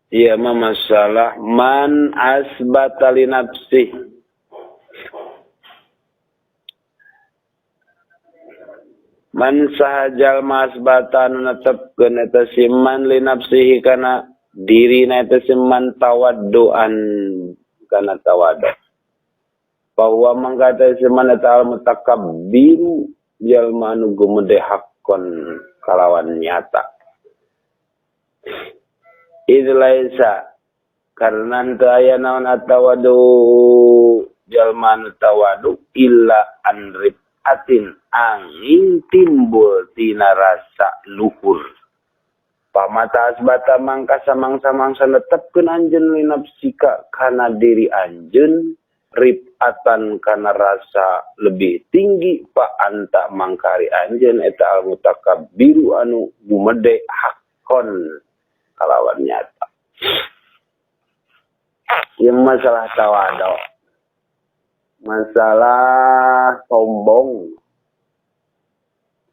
Iya mah masalah man asbata li nafsih. Man sahajal masbata anu netepkeun eta si man li nafsihi kana dirina eta si man tawadduan kana tawadu. Bahwa mangkata si man eta al mutakabbiru jalma anu gumede hakkon kalawan nyata. Idlaisa karena teu aya naon atawadu jalma anu tawadu illa anrib atin angin timbul tina rasa luhur. Pamata asbata mangka samang-samangsa netepkeun anjeun li nafsika kana diri anjeun ribatan kana rasa lebih tinggi pa anta mangkari anjeun eta al mutakabbiru anu gumede hakon kalawan nyata. Yang masalah tawadu. Masalah sombong.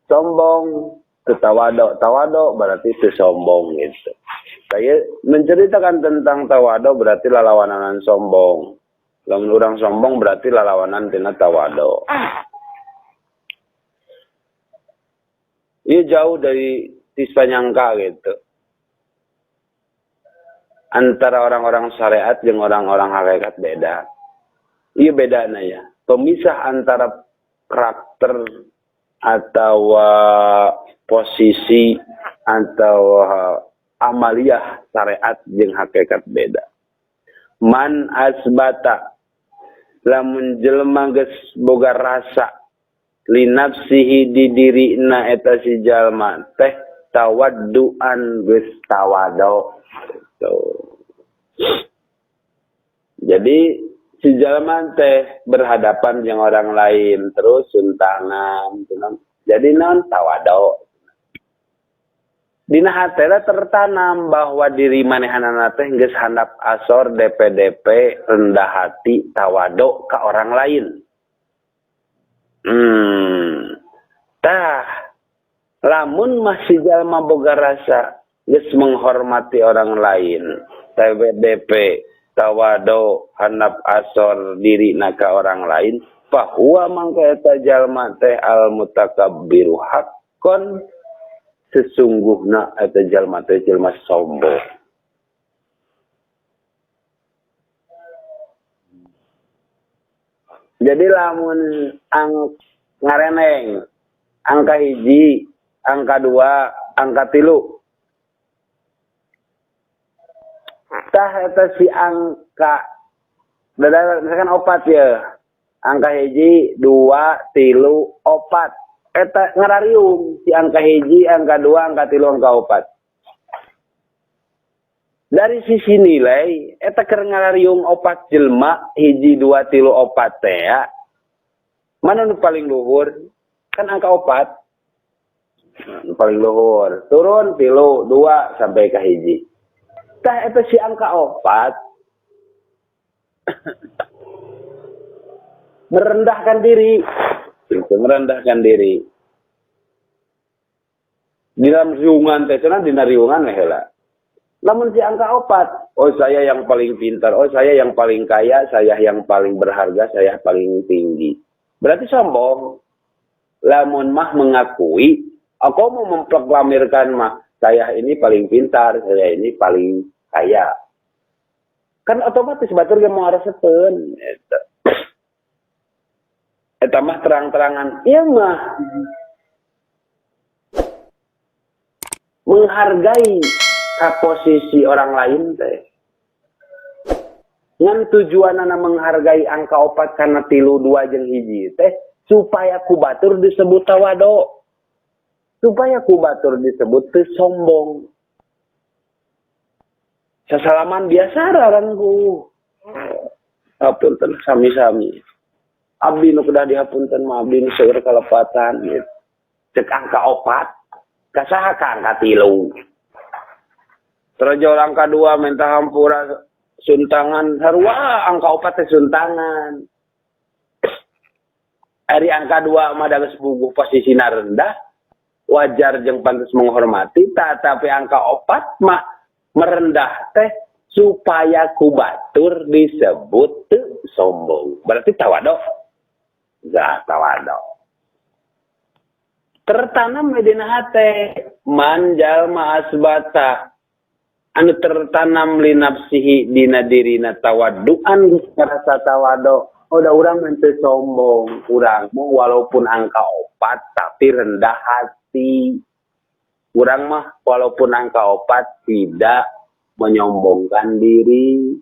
Sombong tawadu. Tawadu berarti itu sombong gitu. Saya menceritakan tentang tawadu berarti lalawanan sombong. Lamun urang sombong berarti lalawanan tina tawadu. Ini jauh dari siswa nyangka gitu. Antara orang-orang syariat dengan orang-orang hakikat beda. Iya bedanya ya. Pemisah antara karakter atau posisi atau amaliyah syariat jeung hakikat beda. Man asbata lamun jelema geus boga rasa li nafsihi di dirina eta si jalma teh tawadduan geus tawadu. Jadi si jalma teh berhadapan dengan orang lain terus suntangan jadi non tawadu. Dina hatela tertanam bahwa diri manehanana teh geus handap asor DP rendah hati tawadu ka orang lain. Tah lamun masih jalma boga rasa geus menghormati orang lain, TWDP, tawadu, handap asor diri naka orang lain, bahwa mangka eta jalma teh al mutakabbiru hakkon sesungguhna eta jalma teh jalma sombong. Jadi lamun ngareneng angka 1, angka 2, angka 3 tah eta si angka misalkan 4 ya. Angka 1, 2, 3, 4. Eta ngarariung si angka 1, angka 2, angka 3, angka 4. Dari sisi nilai eta keur ngarariung 4 jelema 1, 2, 3, 4 teh ya. Mana nu paling luhur? Kan angka 4. Nu paling luhur. Turun 3, 2 sampai ke 1. Tah eta si angka 4 merendahkan diri. Itu merendahkan diri. Di dalam riungan teh cenah dina riungan heula. Namun si angka 4, oh saya yang paling pintar, oh saya yang paling kaya, saya yang paling berharga, saya paling tinggi. Berarti sombong. Lamun mah mengakui, aku mau memproklamirkan mah saya ini paling pintar, saya ini paling kaya. Kan otomatis batur ge mau rasakeun eta. Eta mah terang-terangan ieu mah menghargai posisi orang lain teh. Ngan tujuanana menghargai angka 4 karena 3, 2 jeung 1 teh supaya ku batur disebut tawadu. Supaya ku batur disebut teu sombong. Sasalaman biasa raranku. Hapunten sami-sami. Abdi nu kedah dihapunten mah abdi nu seueur kalepatan gitu. Cek angka 4 kasaha ka angka 3. Terus angka 2 minta hampura suntangan sarua angka 4 teh suntangan. Ari angka 2 mah da geus bubuh posisina rendah, wajar jeung pantes menghormati, tapi angka 4 mah merendah teh supaya kubatur disebut sombong. Berarti tawado. Enggak tawado. Tertanam di dina hate manjal asbata anu tertanam li nafsihi dina dirina tawadduan rasa tawado. Udah urang mente sombong, urang mah walaupun angka 4 tapi rendah hati. Urang mah walaupun angka 4 tidak menyombongkan diri.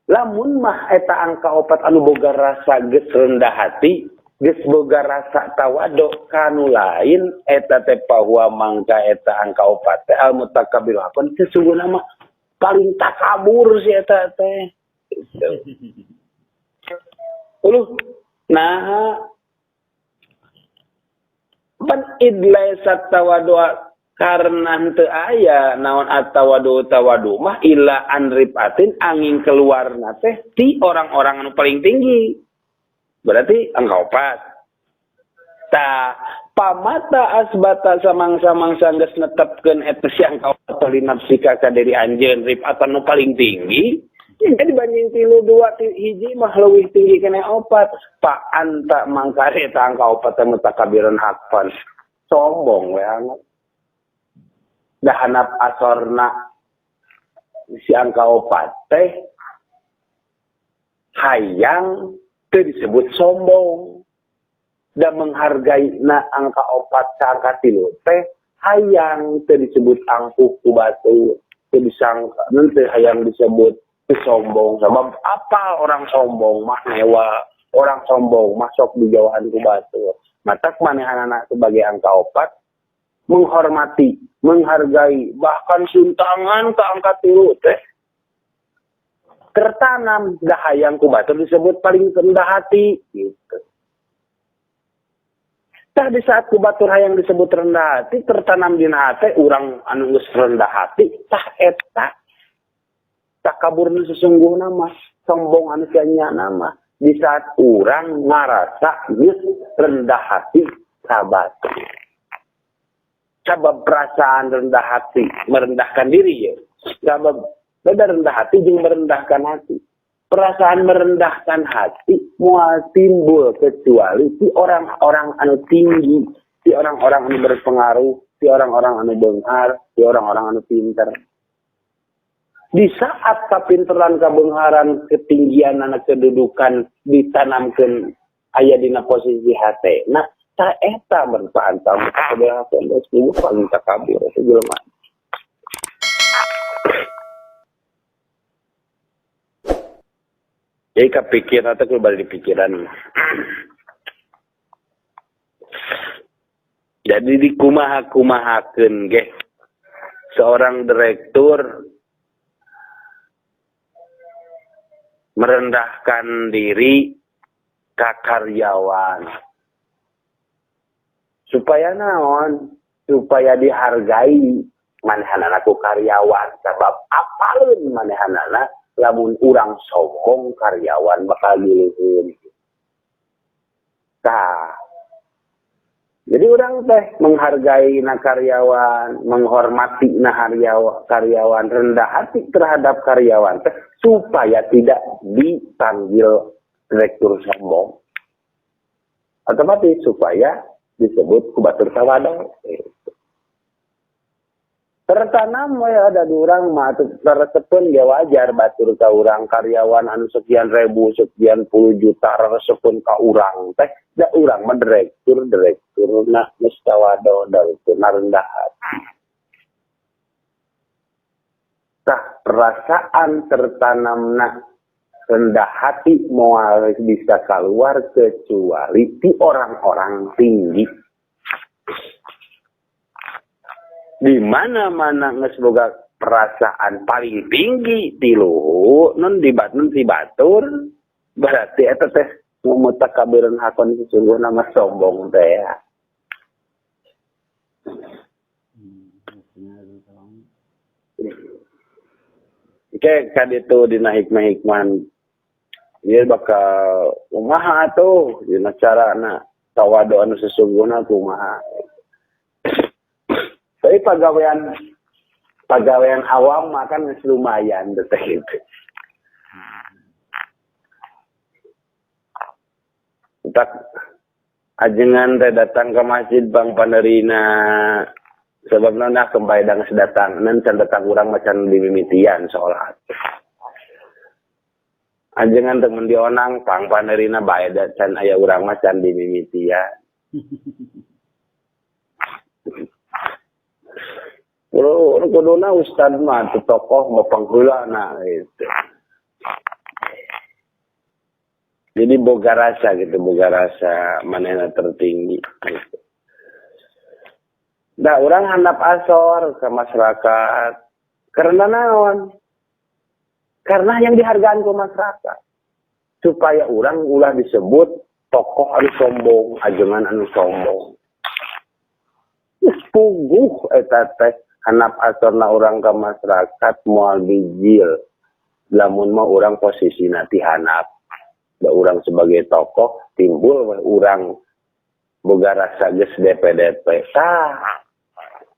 Lamun mah eta angka 4 anu boga rasa geus rendah hati, geus boga rasa tawado kanu lain eta teh bahwa mangka eta angka 4 teh al mutakabbir hakon sesungguhna mah paling takabur si eta teh. Nah ban idlaisat tawadu karena henteu aya naon atawadu tawadu mah illa anripatin angin keluarna teh ti orang-orang anu paling tinggi. Berarti angka 4. Ta pamata asbata samang-samang sanggeus netepkeun eta si angka 4 li nafsika ka diri anjeun ripatan nu paling tinggi. Jadi dibanding 3 2 hiji mah leuwih tinggi kene 4. Pak anta mangkare ta angka 4 teh mutakabiran hakpan. Sombong we anget. Dah hanap asorna si angka 4 teh hayang teu disebut sombong. Dan menghargai na angka 4 ka angka 3 teh hayang teu disebut angkuh ku batu. Teu disangka teu hayang disebut sombong. Sebab apa orang sombong mah mewah, orang sombong masuk di jauhan ku batu. Matak manehanana sebagai angka 4 menghormati, menghargai, bahkan suntangan ke angka 3 teh tertanam dahayang ku batu disebut paling rendah hati gitu. Tah di saat ku batur hayang disebut rendah hati tertanam dina hate urang anu geus rendah hati tah eta takabur nu sesungguhna mah sombong anu sia nama di saat urang ngarasa geus rendah hati sahabat. Sabab perasaan rendah hati merendahkan diri ya. Sabab beda rendah hati jeung merendahkan hati. Perasaan merendahkan hati moal timbul kecuali si orang-orang anu tinggi, si orang-orang anu berpengaruh, si orang-orang anu beunghar, si orang-orang anu pinter. Di saat kapinteran kabeungharan ketinggian anak kedudukan ditanamkeun aya dina posisi hate. Nah, ta eta berpaan tamu kabeh hate geus paling takabur eta jelema. Jadi kepikiran atau kembali di pikiran. Jadi dikumaha-kumahakeun ge. Seorang direktur merendahkan diri ka karyawan. Supaya naon? Supaya dihargai manehanana ku karyawan. Sebab apaleun manehanana lamun urang sombong karyawan bakal giluhun. Tah. Jadi urang teh menghargai na karyawan, menghormati na karyawan, rendah hati terhadap karyawan teh supaya tidak dipanggil direktur sombong. Otomatis supaya disebut kubatur tawado. Tertanam we ada di urang mah teresepeun ge wajar batur ka urang karyawan anu sekian ribu sekian puluh juta resepeun ka urang teh da urang mah direktur nah geus tawado direktur rendah hati. Tah perasaan tertanamna rendah hati moal bisa keluar kecuali di orang-orang tinggi. Di mana-mana geus boga perasaan paling tinggi di luhur non si batur berarti eta teh mutakabiran hakon sesungguhna mah sombong teh. Oke, kaditu dina hikmah-hikmah ieu bakal kumaha atuh dina carana tawadu anu sesungguhna kumaha. Tapi pegawaian awam makan lumayan detek itu. Tak ajengan teh datang ke masjid Bang Panerina sebab nona kembaidang sedatang nan can datang urang macan dimimitian sholat. Ajengan temen dionang Bang Panerina bae da can aya urang macan dimimitian. Kuduna ustad mah tokoh mau pangheulana gitu. Jadi boga rasa gitu, boga rasa manehna tertinggi. Gitu. Nah, orang handap asor ke masyarakat. Karena naon? Karena yang dihargaan ke masyarakat. Supaya orang ulah disebut tokoh anu sombong, ajengan anu sombong. Puguh eta teh handap asorna orang ke masyarakat moal bijil. Lamun mah orang posisina ti handap. Da urang sebagai tokoh timbul urang boga rasa geus DP-DP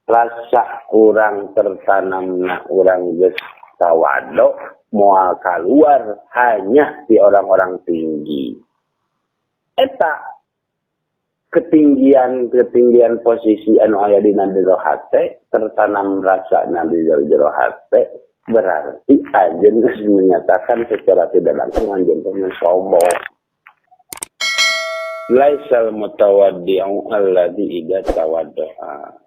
rasa urang tertanamna urang geus tawado moal kaluar hanya di orang-orang tinggi eta ketinggian posisi anu aya dina jero hate tertanam rasa di jero hate berarti anjeun geus menyatakan secara tidak langsung anjeun teh sombong. Laisal mutawaddi'u alladzi idza tawadda'a.